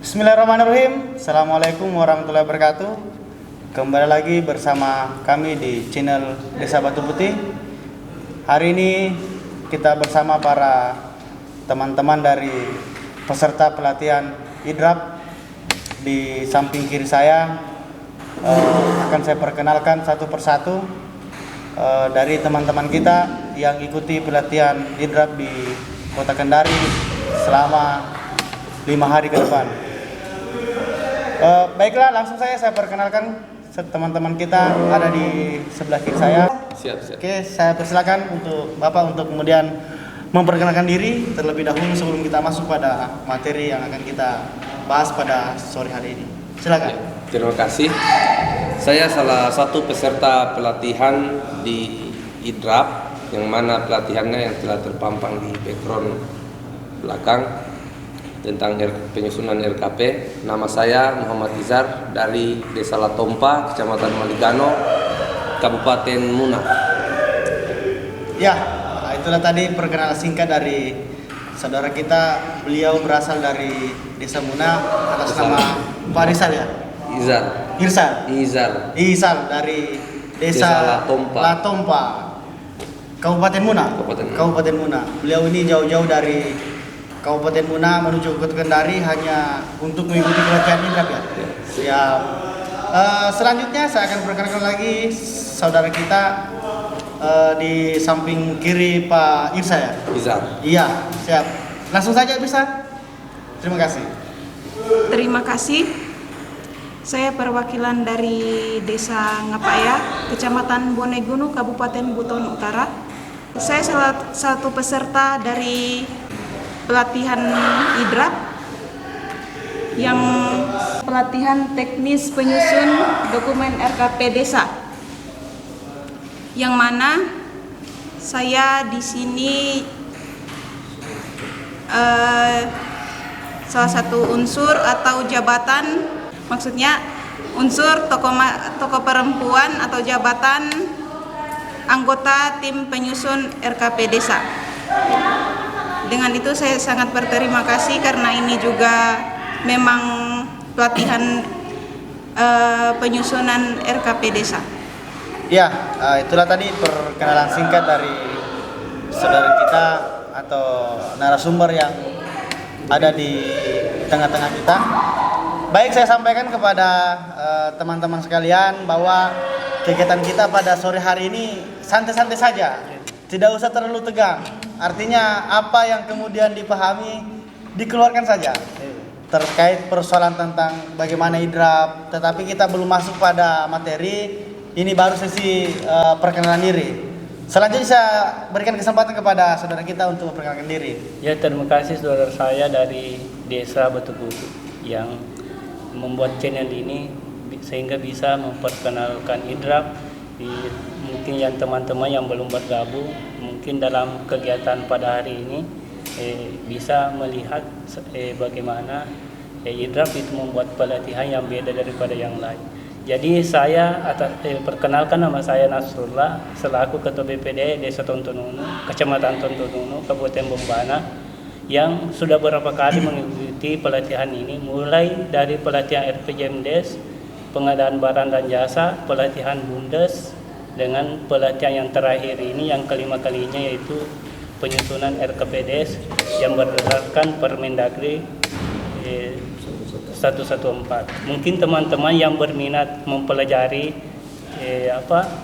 Bismillahirrahmanirrahim. Assalamualaikum warahmatullahi wabarakatuh. Kembali lagi bersama kami di channel Desa Batu Putih. Hari ini kita bersama para teman-teman dari peserta pelatihan IDRAP. Di samping kiri saya akan saya perkenalkan satu persatu dari teman-teman kita yang ikuti pelatihan IDRAP di Kota Kendari selama 5 hari ke depan. Baiklah, langsung saya perkenalkan teman-teman kita ada di sebelah kiri saya. Siap. Oke, saya persilakan untuk Bapak untuk kemudian memperkenalkan diri terlebih dahulu sebelum kita masuk pada materi yang akan kita bahas pada sore hari ini. Silakan. Terima kasih. Saya salah satu peserta pelatihan di IDRAP, yang mana pelatihannya yang telah terpampang di background belakang tentang penyusunan RKP. Nama saya Muhammad Izar dari Desa Latompa, Kecamatan Maligano, Kabupaten Muna. Ya, itulah tadi perkenalan singkat dari saudara kita. Beliau berasal dari Desa Muna atas nama Pak Rizal ya? Izal dari Desa Latompa, Kabupaten Muna. Beliau ini jauh-jauh dari Kabupaten Muna menuju ke Kendari hanya untuk mengikuti pelatihan IDRAP ya. Siap. Selanjutnya saya akan perkenalkan lagi saudara kita di samping kiri Pak Irsa ya. Iya, siap. Langsung saja bisa. Terima kasih. Terima kasih. Saya perwakilan dari Desa Ngapaya, Kecamatan Bonegunu, Kabupaten Buton Utara. Saya salah satu peserta dari pelatihan IDRAP yang pelatihan teknis penyusun dokumen RKP desa. Yang mana saya di sini salah satu unsur atau jabatan, maksudnya unsur tokoh perempuan atau jabatan anggota tim penyusun RKP desa. Dengan itu saya sangat berterima kasih karena ini juga memang pelatihan penyusunan RKP desa. Ya, itulah tadi perkenalan singkat dari saudara kita atau narasumber yang ada di tengah-tengah kita. Baik, saya sampaikan kepada teman-teman sekalian bahwa kegiatan kita pada sore hari ini santai-santai saja, tidak usah terlalu tegang. Artinya apa yang kemudian dipahami dikeluarkan saja terkait persoalan tentang bagaimana IDRAP. Tetapi kita belum masuk pada materi. Ini baru sesi perkenalan diri. Selanjutnya saya berikan kesempatan kepada saudara kita untuk memperkenalkan diri. Ya, terima kasih saudara saya dari Desa Batu Putih yang membuat channel ini sehingga bisa memperkenalkan IDRAP. Mungkin yang teman-teman yang belum bergabung mungkin dalam kegiatan pada hari ini bisa melihat bagaimana IDRAP itu membuat pelatihan yang beda daripada yang lain. Jadi saya perkenalkan, nama saya Nasrullah selaku Ketua BPD Desa Tontonunu, Kecamatan Tontonunu, Kabupaten Bombana, yang sudah beberapa kali mengikuti pelatihan ini, mulai dari pelatihan RPJMDes, pengadaan barang dan jasa, pelatihan BUMDes, dengan pelatihan yang terakhir ini yang kelima kalinya yaitu penyusunan RKPDes yang berdasarkan Permendagri 114. Mungkin teman-teman yang berminat mempelajari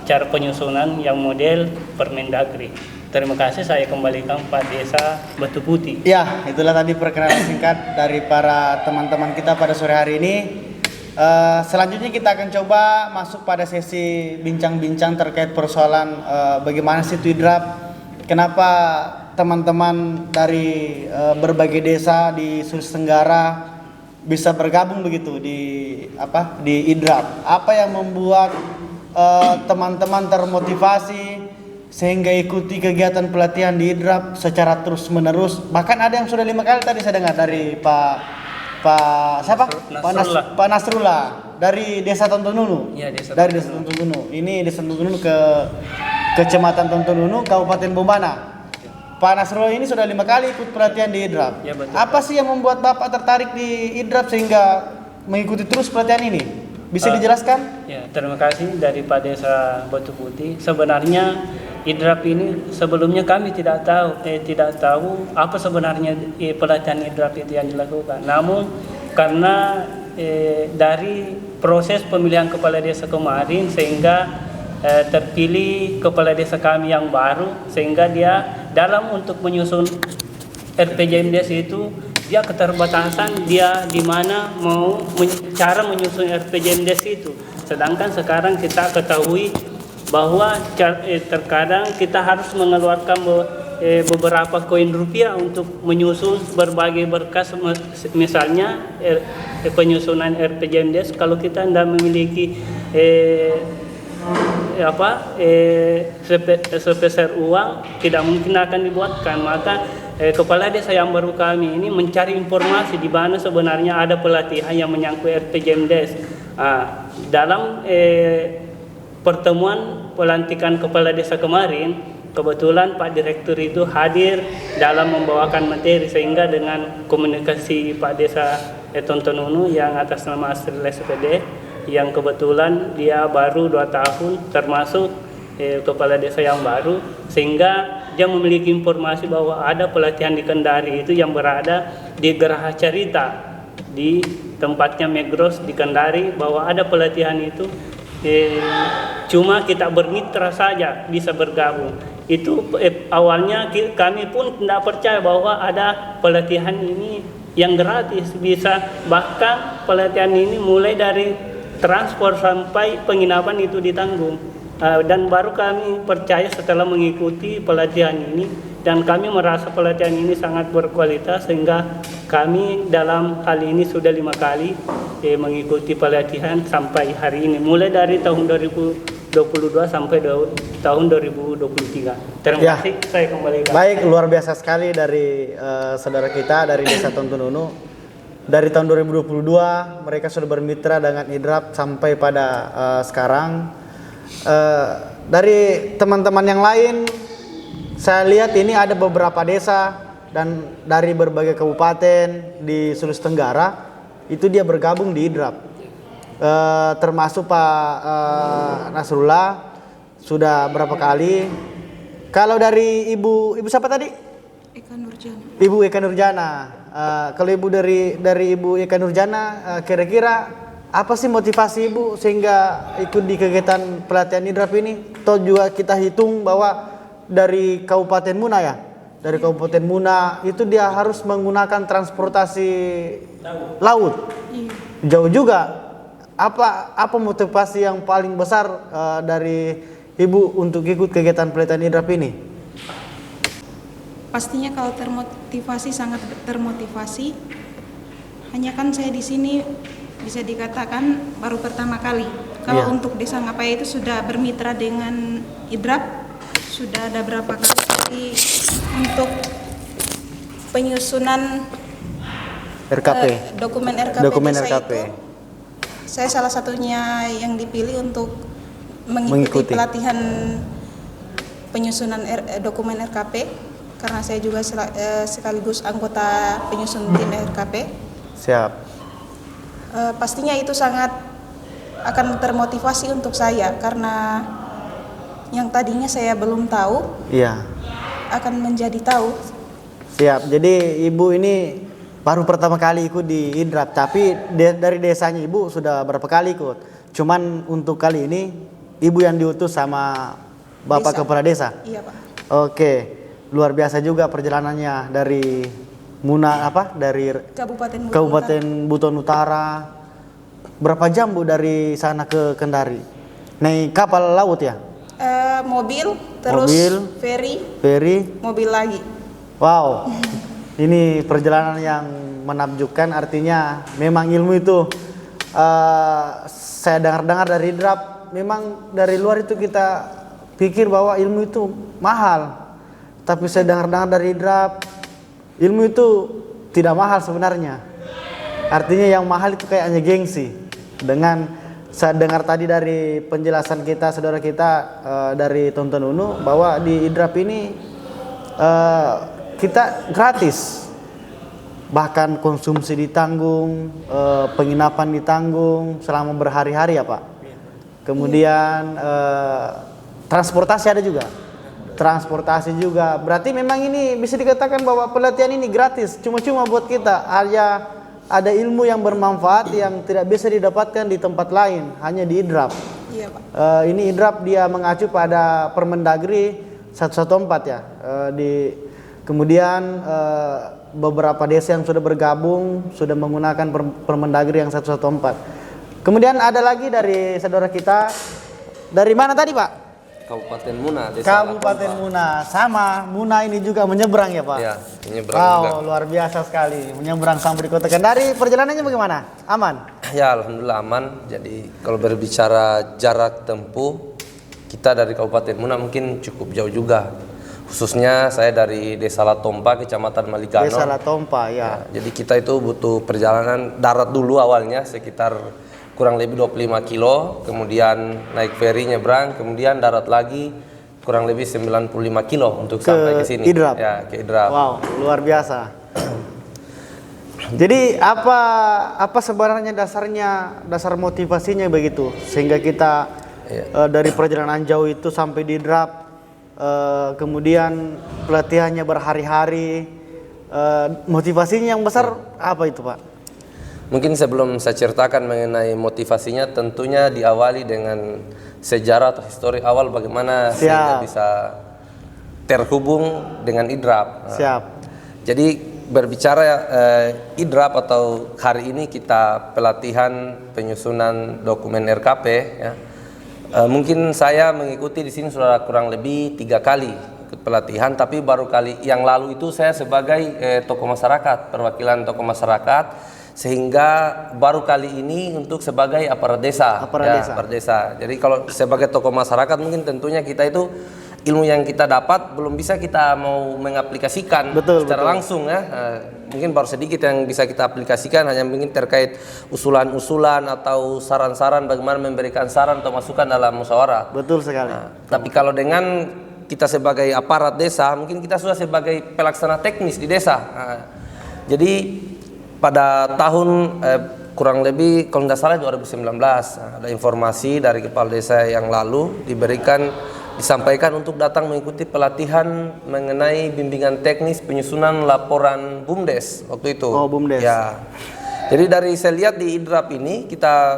cara penyusunan yang model Permendagri. Terima kasih, saya kembalikan Pak Desa Batu Putih. Ya, itulah tadi perkenalan singkat dari para teman-teman kita pada sore hari ini. Selanjutnya kita akan coba masuk pada sesi bincang-bincang terkait persoalan bagaimana sih IDRAP, kenapa teman-teman dari berbagai desa di Sulawesi Tenggara bisa bergabung begitu di IDRAP. Apa yang membuat teman-teman termotivasi sehingga ikuti kegiatan pelatihan di IDRAP secara terus-menerus. Bahkan ada yang sudah 5 kali tadi saya dengar dari Pak Nasrullah dari Desa Tontonunu. Ya, dari Desa Tontonunu. Ini Desa Tontonunu ke Kecamatan Tontonunu, Kabupaten Bombana. Pak Nasrullah ini sudah 5 kali ikut pelatihan di IDRAP. Ya, betul. Apa sih yang membuat Bapak tertarik di IDRAP sehingga mengikuti terus pelatihan ini? Bisa dijelaskan? Ya, terima kasih dari Pak Desa Batu Putih. Sebenarnya IDRAP ini sebelumnya kami tidak tahu apa sebenarnya pelatihan IDRAP itu yang dilakukan. Namun karena dari proses pemilihan kepala desa kemarin sehingga terpilih kepala desa kami yang baru, sehingga dia dalam untuk menyusun RPJMDes itu dia keterbatasan dia di mana mau cara menyusun RPJMDes itu. Sedangkan sekarang kita ketahui bahwa terkadang kita harus mengeluarkan beberapa koin rupiah untuk menyusun berbagai berkas, misalnya penyusunan RPJMDes. Kalau kita tidak memiliki sepeser uang, tidak mungkin akan dibuatkan. Maka kepala desa yang baru kami ini mencari informasi di mana sebenarnya ada pelatihan yang menyangkut RPJMDes. Dalam pertemuan pelantikan kepala desa kemarin, kebetulan Pak Direktur itu hadir dalam membawakan materi, sehingga dengan komunikasi Pak Desa Tontonunu yang atas nama Asril SPD, yang kebetulan dia baru 2 tahun termasuk kepala desa yang baru, sehingga dia memiliki informasi bahwa ada pelatihan di Kendari itu yang berada di Geraha Carita di tempatnya Megros di Kendari, bahwa ada pelatihan itu. Cuma kita bermitra saja bisa bergabung. Itu awalnya kami pun tidak percaya bahwa ada pelatihan ini yang gratis, bisa bahkan pelatihan ini mulai dari transport sampai penginapan itu ditanggung. Dan baru kami percaya setelah mengikuti pelatihan ini, dan kami merasa pelatihan ini sangat berkualitas, sehingga kami dalam hal ini sudah 5 kali mengikuti pelatihan sampai hari ini, mulai dari tahun 2022 sampai tahun 2023. Terima kasih, saya kembalikan. Baik, luar biasa sekali dari saudara kita dari Desa Tontonunu. Dari tahun 2022 mereka sudah bermitra dengan IDRAP sampai pada sekarang. Dari teman-teman yang lain, saya lihat ini ada beberapa desa dan dari berbagai kabupaten di Sulawesi Tenggara itu dia bergabung di IDRAP. Termasuk Pak Nasrullah sudah berapa kali. Kalau dari ibu siapa tadi? Eka Nurjana. Ibu Eka Nurjana. Kalau ibu dari Ibu Eka Nurjana, kira-kira apa sih motivasi ibu sehingga ikut di kegiatan pelatihan IDRAP ini? Toh juga kita hitung bahwa dari Kabupaten Muna ya, dari Kabupaten Muna itu dia harus menggunakan transportasi laut. Iya. Jauh juga. Apa motivasi yang paling besar dari ibu untuk ikut kegiatan pelatihan IDRAP ini? Pastinya kalau termotivasi, sangat termotivasi. Hanya kan saya di sini bisa dikatakan baru pertama kali. Kalau Iya. untuk Desa Ngapai itu sudah bermitra dengan IDRAP, sudah ada berapa kali. Tapi untuk penyusunan RKP. dokumen RKP Dokumen desa RKP. itu, saya salah satunya yang dipilih untuk mengikuti pelatihan penyusunan dokumen RKP. Karena saya juga sekaligus anggota penyusun tim RKP. Siap. Pastinya itu sangat akan termotivasi untuk saya, karena yang tadinya saya belum tahu Iya. akan menjadi tahu. Siap. Jadi ibu ini baru pertama kali ikut di IDRAP, tapi dari desanya ibu sudah berapa kali ikut. Cuman untuk kali ini ibu yang diutus sama Bapak Desa. Kepala Desa. Iya, Pak. Oke. Luar biasa juga perjalanannya dari Muna dari Kabupaten Buton Utara. Berapa jam Bu dari sana ke Kendari? Naik kapal laut ya? Mobil, terus Mobil. ferry, mobil lagi. Wow. Ini perjalanan yang menakjubkan, artinya memang ilmu itu saya dengar-dengar dari IDRAP, memang dari luar itu kita pikir bahwa ilmu itu mahal. Tapi saya dengar-dengar dari IDRAP, ilmu itu tidak mahal sebenarnya. Artinya yang mahal itu kayaknya gengsi. Dengan saya dengar tadi dari penjelasan kita, saudara kita dari Tontonunu, bahwa di IDRAP ini kita gratis, bahkan konsumsi ditanggung, penginapan ditanggung selama berhari-hari ya Pak. Kemudian transportasi ada juga. Transportasi juga. Berarti memang ini bisa dikatakan bahwa pelatihan ini gratis, cuma-cuma buat kita. Hanya ada ilmu yang bermanfaat yang tidak bisa didapatkan di tempat lain, hanya di IDRAP. Iya Pak. Ini IDRAP dia mengacu pada Permendagri 114 ya. Kemudian beberapa desa yang sudah bergabung sudah menggunakan Permendagri yang 114. Kemudian ada lagi dari saudara kita dari mana tadi Pak? Kabupaten Muna, Desa Kabupaten Latompa. Muna. Sama, Muna ini juga menyeberang ya Pak? Ya, menyeberang Wow, juga. luar biasa sekali. Menyeberang sampai di Kota Kendari. Perjalanannya bagaimana? Aman? Ya, alhamdulillah aman. Jadi kalau berbicara jarak tempuh, kita dari Kabupaten Muna mungkin cukup jauh juga. Khususnya saya dari Desa Latompa, Kecamatan Maligano. Desa Latompa, ya. Jadi kita itu butuh perjalanan darat dulu awalnya sekitar kurang lebih 25 kilo, kemudian naik ferry nyebrang, kemudian darat lagi kurang lebih 95 kilo untuk sampai ke sini. IDRAP. Ya, ke IDRAP. Wow, luar biasa. Jadi apa sebenarnya dasar motivasinya begitu sehingga kita dari perjalanan jauh itu sampai di IDRAP, kemudian pelatihannya berhari-hari, motivasinya yang besar apa itu Pak? Mungkin sebelum saya ceritakan mengenai motivasinya, tentunya diawali dengan sejarah atau histori awal bagaimana sehingga bisa terhubung dengan IDRAP. Siap. Jadi berbicara IDRAP atau hari ini kita pelatihan penyusunan dokumen RKP ya. Mungkin saya mengikuti di sini sudah kurang lebih 3 kali ikut pelatihan, tapi baru kali yang lalu itu saya sebagai tokoh masyarakat, perwakilan tokoh masyarakat, sehingga baru kali ini untuk sebagai aparat desa. Aparat desa. Jadi kalau sebagai tokoh masyarakat mungkin tentunya kita itu ilmu yang kita dapat belum bisa kita mau mengaplikasikan secara langsung ya. Mungkin baru sedikit yang bisa kita aplikasikan, hanya mungkin terkait usulan-usulan atau saran-saran bagaimana memberikan saran atau masukan dalam musyawarah. Betul sekali. Tapi kalau dengan kita sebagai aparat desa, mungkin kita sudah sebagai pelaksana teknis di desa. Jadi pada tahun kurang lebih kalau tidak salah 2019 ada informasi dari kepala desa yang lalu disampaikan untuk datang mengikuti pelatihan mengenai bimbingan teknis penyusunan laporan BUMDes waktu itu. Oh, BUMDes. Ya. Jadi dari saya lihat di IDRAP ini kita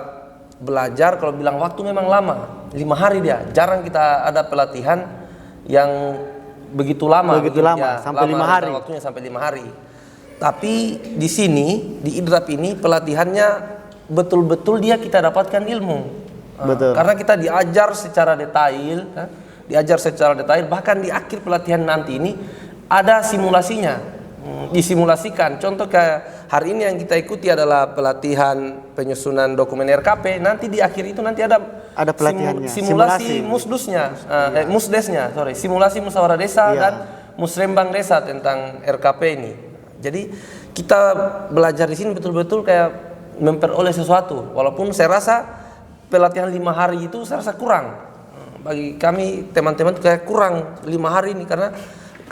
belajar, kalau bilang waktu memang lama, 5 hari dia. Jarang kita ada pelatihan yang begitu lama. Begitu lama, sampai 5 hari. Waktunya sampai 5 hari. Tapi di sini di IDRAP ini pelatihannya betul-betul dia kita dapatkan ilmu. Betul. Karena kita diajar secara detail, bahkan di akhir pelatihan nanti ini ada simulasinya, disimulasikan. Contoh kayak hari ini yang kita ikuti adalah pelatihan penyusunan dokumen RKP. Nanti di akhir itu nanti ada pelatihannya, simulasi musdesnya, simulasi musyawarah desa dan musrembang desa tentang RKP ini. Jadi kita belajar di sini betul-betul kayak memperoleh sesuatu. Walaupun saya rasa pelatihan 5 hari itu saya rasa kurang. Bagi kami teman-teman itu kayak kurang 5 hari ini, karena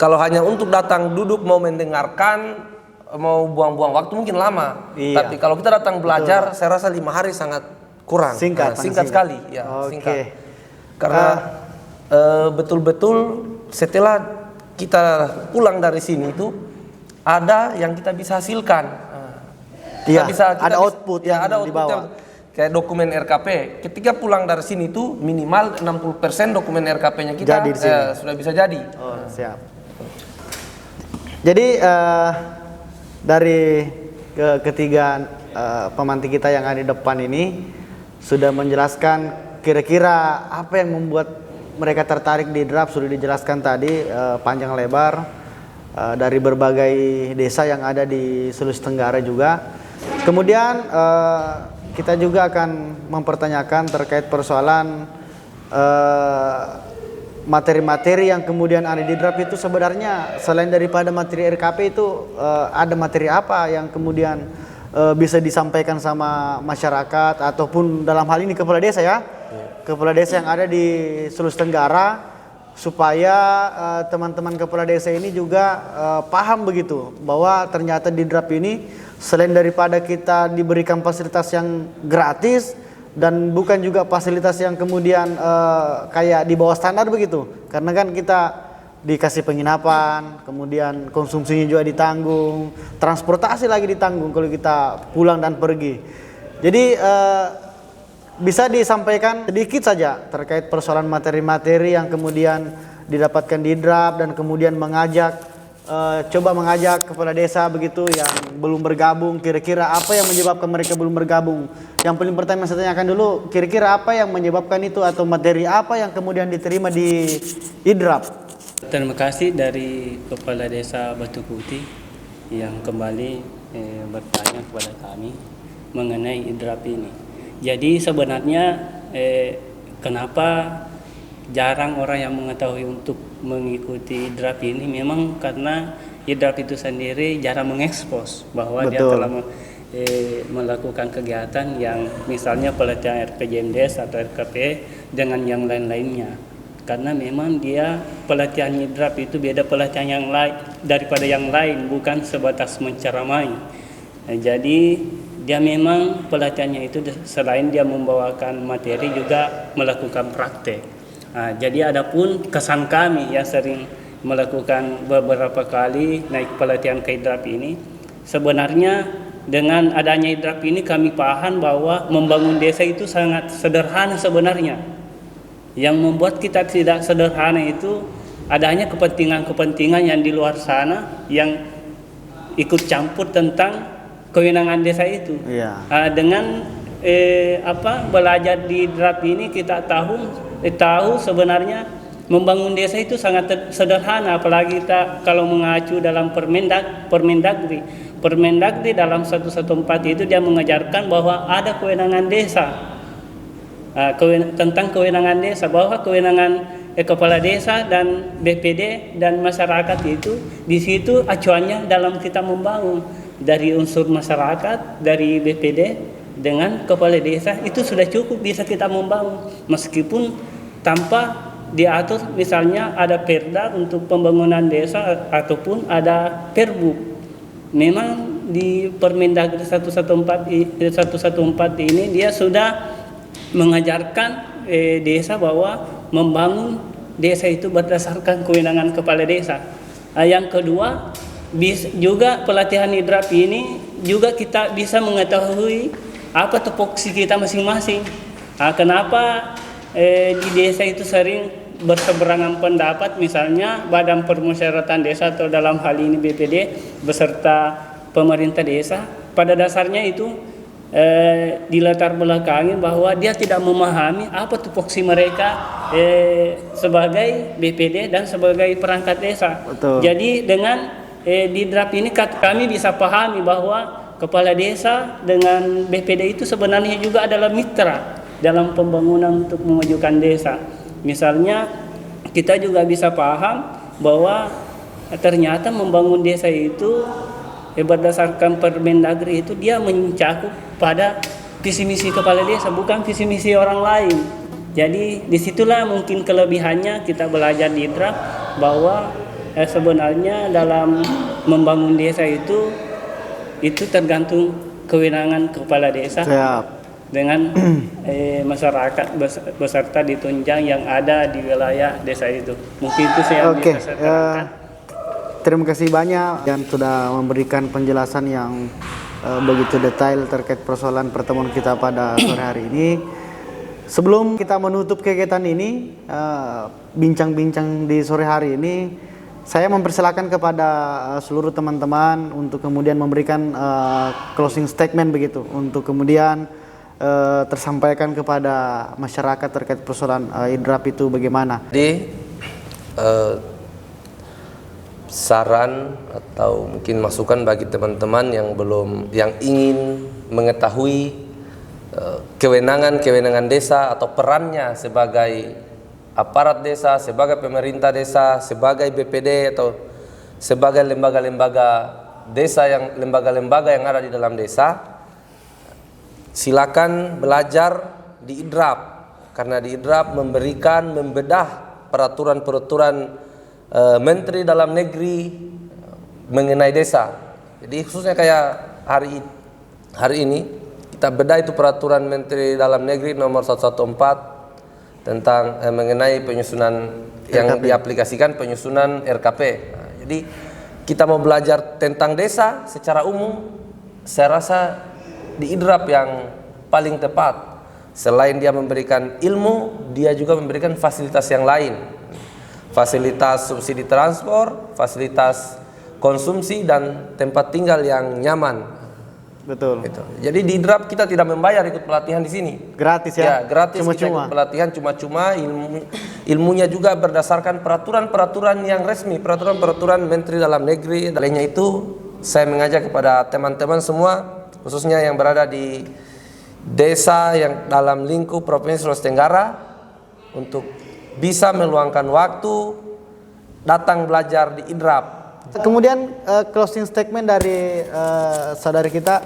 kalau hanya untuk datang duduk mau mendengarkan, mau buang-buang waktu mungkin lama. Tapi kalau kita datang belajar, saya rasa 5 hari sangat kurang. Singkat sekali, ya. Singkat. Karena betul-betul setelah kita pulang dari sini itu ada yang kita bisa hasilkan. Ada output yang ada output dibawa. yang, kayak dokumen RKP. Ketika pulang dari sini itu minimal 60% dokumen RKP-nya kita sudah bisa jadi. Oh, siap. Jadi dari ketiga pemantik kita yang ada di depan ini sudah menjelaskan kira-kira apa yang membuat mereka tertarik di IDRAP. Sudah dijelaskan tadi panjang lebar dari berbagai desa yang ada di Sulawesi Tenggara juga. Kemudian kita juga akan mempertanyakan terkait persoalan materi-materi yang kemudian ada di IDRAP itu sebenarnya selain daripada materi RKP itu ada materi apa yang kemudian bisa disampaikan sama masyarakat ataupun dalam hal ini kepala desa ya, kepala desa yang ada di Sulawesi Tenggara supaya teman-teman kepala desa ini juga paham begitu bahwa ternyata di DRAP ini selain daripada kita diberikan fasilitas yang gratis dan bukan juga fasilitas yang kemudian kayak di bawah standar begitu, karena kan kita dikasih penginapan, kemudian konsumsinya juga ditanggung, transportasi lagi ditanggung kalau kita pulang dan pergi. Jadi bisa disampaikan sedikit saja terkait persoalan materi-materi yang kemudian didapatkan di DRAP dan kemudian coba mengajak kepala desa begitu yang belum bergabung, kira-kira apa yang menyebabkan mereka belum bergabung. Yang paling pertama saya tanyakan dulu, kira-kira apa yang menyebabkan itu atau materi apa yang kemudian diterima di DRAP? Terima kasih dari Kepala Desa Batu Putih yang kembali bertanya kepada kami mengenai IDRAP ini. Jadi sebenarnya kenapa jarang orang yang mengetahui untuk mengikuti IDRAP ini, memang karena IDRAP itu sendiri jarang mengekspos bahwa Betul. dia telah melakukan kegiatan yang misalnya pelatihan RPJMDes atau RKP dengan yang lain-lainnya. Karena memang dia pelatihan IDRAP itu beda pelatihan yang lain daripada yang lain, bukan sebatas menceramai. Jadi dia memang pelatihannya itu selain dia membawakan materi juga melakukan praktek. Jadi adapun kesan kami yang sering melakukan beberapa kali naik pelatihan ke IDRAP ini, sebenarnya dengan adanya IDRAP ini kami paham bahwa membangun desa itu sangat sederhana sebenarnya. Yang membuat kita tidak sederhana itu adanya kepentingan-kepentingan yang di luar sana yang ikut campur tentang kewenangan desa itu. Iya. Dengan belajar di DRAP ini kita tahu sebenarnya membangun desa itu sangat sederhana, apalagi kita kalau mengacu dalam Permendagri dalam 114 itu dia mengajarkan bahwa ada kewenangan desa. Tentang kewenangan desa, bahwa kewenangan kepala desa dan BPD dan masyarakat itu di situ acuannya dalam kita membangun dari unsur masyarakat, dari BPD dengan kepala desa itu sudah cukup bisa kita membangun, meskipun tanpa diatur misalnya ada perda untuk pembangunan desa ataupun ada perbu. Memang di Permendagri 114 ini dia sudah mengajarkan desa bahwa membangun desa itu berdasarkan kewenangan kepala desa. Yang kedua, juga pelatihan IDRAP ini juga kita bisa mengetahui apa tupoksi kita masing-masing. Kenapa di desa itu sering berseberangan pendapat, misalnya Badan Permusyawaratan Desa atau dalam hal ini BPD beserta pemerintah desa, pada dasarnya itu dilatar belakangi bahwa dia tidak memahami apa tupoksi mereka sebagai BPD dan sebagai perangkat desa. Betul. Jadi dengan di DRAP ini kami bisa pahami bahwa kepala desa dengan BPD itu sebenarnya juga adalah mitra dalam pembangunan untuk memajukan desa. Misalnya kita juga bisa paham bahwa ternyata membangun desa itu berdasarkan Permendagri itu dia mencakup pada visi misi kepala desa, bukan visi misi orang lain. Jadi disitulah mungkin kelebihannya kita belajar di DRAP bahwa sebenarnya dalam membangun desa itu tergantung kewenangan kepala desa. Siap. Dengan masyarakat beserta ditunjang yang ada di wilayah desa itu. Mungkin itu saya bisa saya terangkan. Terima kasih banyak yang sudah memberikan penjelasan yang begitu detail terkait persoalan pertemuan kita pada sore hari ini. Sebelum kita menutup kegiatan ini, bincang-bincang di sore hari ini, saya mempersilakan kepada seluruh teman-teman untuk kemudian memberikan closing statement begitu, untuk kemudian tersampaikan kepada masyarakat terkait persoalan IDRAP itu bagaimana. Jadi saran atau mungkin masukan bagi teman-teman yang ingin mengetahui kewenangan desa atau perannya sebagai aparat desa, sebagai pemerintah desa, sebagai BPD atau sebagai lembaga-lembaga desa lembaga-lembaga yang ada di dalam desa, silakan belajar di IDRAP, karena di IDRAP membedah peraturan-peraturan Menteri Dalam Negeri mengenai desa. Jadi khususnya kayak hari ini kita bedah itu peraturan Menteri Dalam Negeri nomor 114 tentang mengenai penyusunan yang diaplikasikan penyusunan RKP. Nah, jadi kita mau belajar tentang desa secara umum, saya rasa di IDRAP yang paling tepat. Selain dia memberikan ilmu, dia juga memberikan fasilitas yang lain. Fasilitas subsidi transport, fasilitas konsumsi, dan tempat tinggal yang nyaman. Betul. Gitu. Jadi di IDRAP kita tidak membayar ikut pelatihan di sini. Gratis ya? Ya, gratis. Kita Cuma-cuma. ikut pelatihan cuma-cuma, ilmunya juga berdasarkan peraturan-peraturan yang resmi, peraturan-peraturan Menteri Dalam Negeri. Lainnya itu saya mengajak kepada teman-teman semua, khususnya yang berada di desa yang dalam lingkup Provinsi Sulawesi Tenggara, untuk bisa meluangkan waktu datang belajar di IDRAP. Kemudian closing statement dari saudari kita,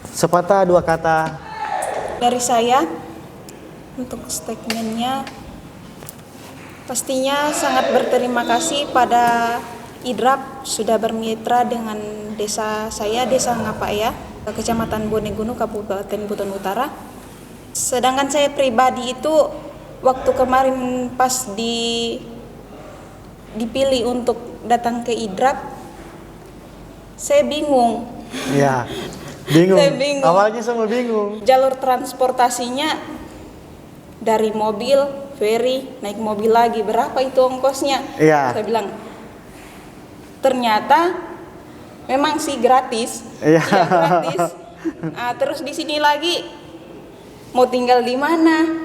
sepatah dua kata. Dari saya untuk statementnya, pastinya sangat berterima kasih pada IDRAP sudah bermitra dengan desa saya, Desa Ngapaya, Kecamatan Bonegunu, Kabupaten Buton Utara. Sedangkan saya pribadi itu waktu kemarin pas dipilih untuk datang ke IDRAP, saya bingung. Ya, bingung. Saya bingung. Awalnya semua bingung. Jalur transportasinya dari mobil, ferry, naik mobil lagi, berapa itu ongkosnya? Iya. Saya bilang, ternyata memang sih gratis. Iya. Iya, gratis. Terus di sini lagi mau tinggal di mana?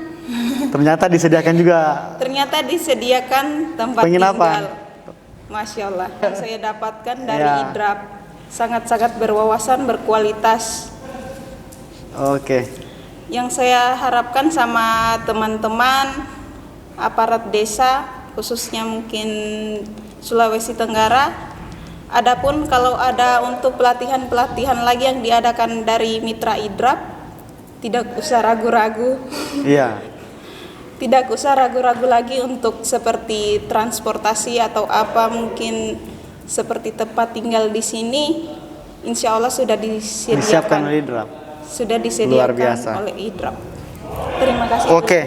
Ternyata disediakan juga Ternyata disediakan tempat penginapan. tinggal. Masya Allah. Yang saya dapatkan dari Ya. IDRAP sangat-sangat berwawasan, berkualitas. Oke. Yang saya harapkan sama teman-teman aparat desa, khususnya mungkin Sulawesi Tenggara, adapun kalau ada untuk pelatihan-pelatihan lagi yang diadakan dari mitra IDRAP, tidak usah ragu-ragu. Iya. Tidak usah ragu-ragu lagi untuk seperti transportasi atau apa, mungkin seperti tempat tinggal di sini, insya Allah sudah Disiapkan disediakan. oleh IDRAP. Sudah Luar disediakan biasa. oleh IDRAP. Terima kasih. Oke,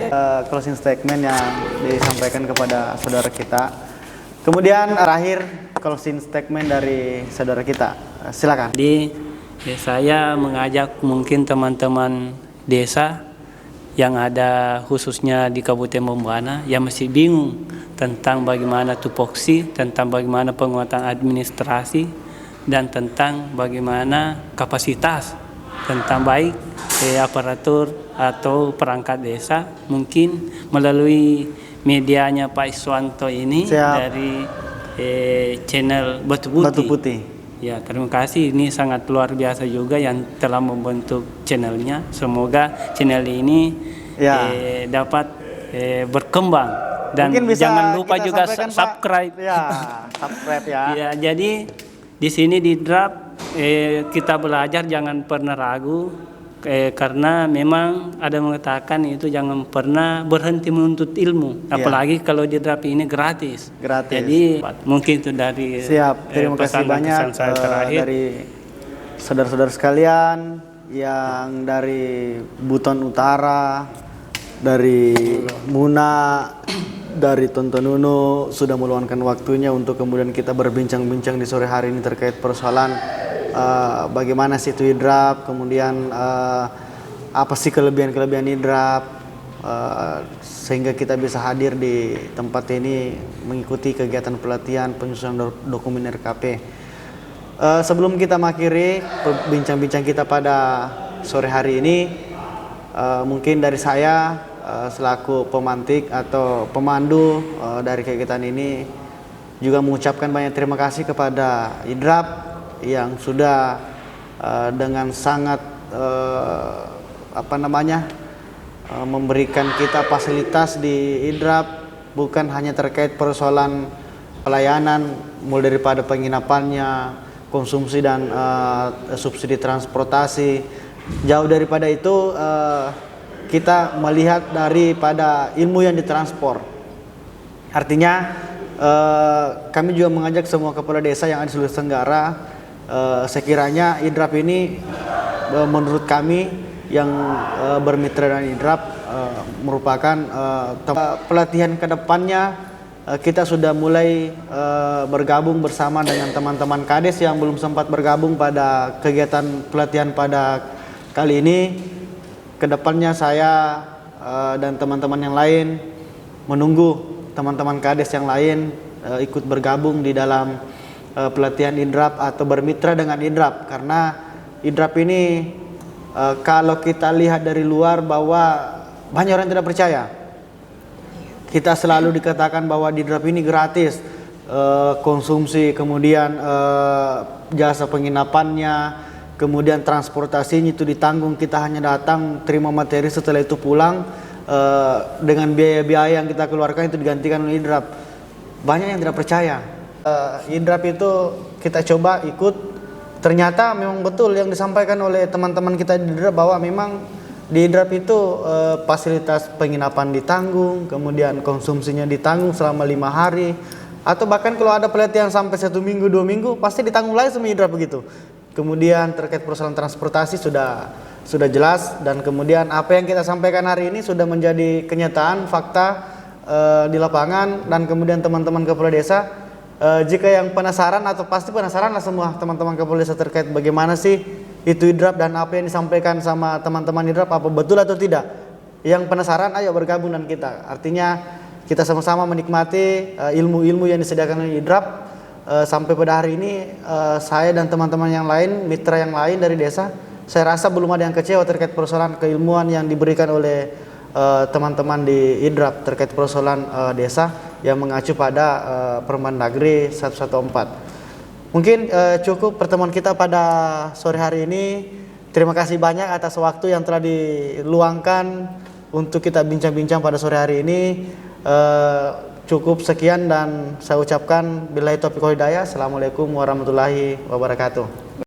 closing statement yang disampaikan kepada saudara kita. Kemudian terakhir closing statement dari saudara kita. Silakan. Jadi saya mengajak mungkin teman-teman desa yang ada khususnya di Kabupaten Bombana yang masih bingung tentang bagaimana tupoksi, tentang bagaimana penguatan administrasi, dan tentang bagaimana kapasitas tentang baik aparatur atau perangkat desa, mungkin melalui medianya Pak Iswanto ini. Siap. Dari channel Batu Putih. Batu Putih. Ya, terima kasih. Ini sangat luar biasa juga yang telah membentuk channelnya. Semoga channel ini Ya. dapat berkembang, dan Mungkin bisa jangan lupa kita juga sampaikan, Pak. subscribe. Ya, subscribe ya. Ya, jadi di sini di IDRAP kita belajar jangan pernah ragu, karena memang ada mengatakan itu jangan pernah berhenti menuntut ilmu, Ya. apalagi kalau di IDRAP ini gratis. Gratis. Jadi mungkin itu dari Siap, terima kasih pesan dan banyak kesan saya terakhir. dari saudara-saudara sekalian yang dari Buton Utara, dari Muna, dari Tontonunu sudah meluangkan waktunya untuk kemudian kita berbincang-bincang di sore hari ini terkait persoalan bagaimana sih itu IDRAP, kemudian apa sih kelebihan-kelebihan IDRAP, sehingga kita bisa hadir di tempat ini mengikuti kegiatan pelatihan penyusunan dokumen RKP. Sebelum kita mengakhiri bincang-bincang kita pada sore hari ini, mungkin dari saya selaku pemantik atau pemandu dari kegiatan ini juga mengucapkan banyak terima kasih kepada IDRAP yang sudah dengan sangat memberikan kita fasilitas di IDRAP, bukan hanya terkait persoalan pelayanan mulai daripada penginapannya, konsumsi dan subsidi transportasi. Jauh daripada itu, kita melihat daripada ilmu yang ditransport. Artinya kami juga mengajak semua kepala desa yang ada di Sulawesi Tenggara, sekiranya IDRAP ini menurut kami yang bermitra dengan IDRAP merupakan pelatihan kedepannya. Kita sudah mulai bergabung bersama dengan teman-teman Kades yang belum sempat bergabung pada kegiatan pelatihan pada kali ini. Kedepannya saya dan teman-teman yang lain menunggu teman-teman Kades yang lain ikut bergabung di dalam pelatihan IDRAP atau bermitra dengan IDRAP, karena IDRAP ini kalau kita lihat dari luar bahwa banyak orang yang tidak percaya. Kita selalu dikatakan bahwa di IDRAP ini gratis, konsumsi, kemudian jasa penginapannya, kemudian transportasinya itu ditanggung, kita hanya datang terima materi, setelah itu pulang dengan biaya-biaya yang kita keluarkan itu digantikan oleh IDRAP. Banyak yang tidak percaya. IDRAP itu kita coba ikut, ternyata memang betul yang disampaikan oleh teman-teman kita di IDRAP bahwa memang di IDRAP itu fasilitas penginapan ditanggung, kemudian konsumsinya ditanggung selama 5 hari, atau bahkan kalau ada pelatihan sampai 1 minggu 2 minggu pasti ditanggung lagi sama IDRAP begitu. Kemudian terkait persoalan transportasi sudah jelas, dan kemudian apa yang kita sampaikan hari ini sudah menjadi kenyataan fakta di lapangan. Dan kemudian teman-teman kepala desa, jika yang penasaran, atau pasti penasaran lah semua teman-teman kepala desa terkait bagaimana sih itu IDRAP dan apa yang disampaikan sama teman-teman IDRAP, apa betul atau tidak. Yang penasaran, ayo bergabung dengan kita. Artinya kita sama-sama menikmati ilmu-ilmu yang disediakan oleh IDRAP. Sampai pada hari ini saya dan teman-teman yang lain, mitra yang lain dari desa, saya rasa belum ada yang kecewa terkait persoalan keilmuan yang diberikan oleh teman-teman di IDRAP terkait persoalan desa yang mengacu pada Permendagri 114. Mungkin cukup pertemuan kita pada sore hari ini. Terima kasih banyak atas waktu yang telah diluangkan untuk kita bincang-bincang pada sore hari ini. Cukup sekian dan saya ucapkan billahi taufiq wal hidayah. Assalamualaikum warahmatullahi wabarakatuh.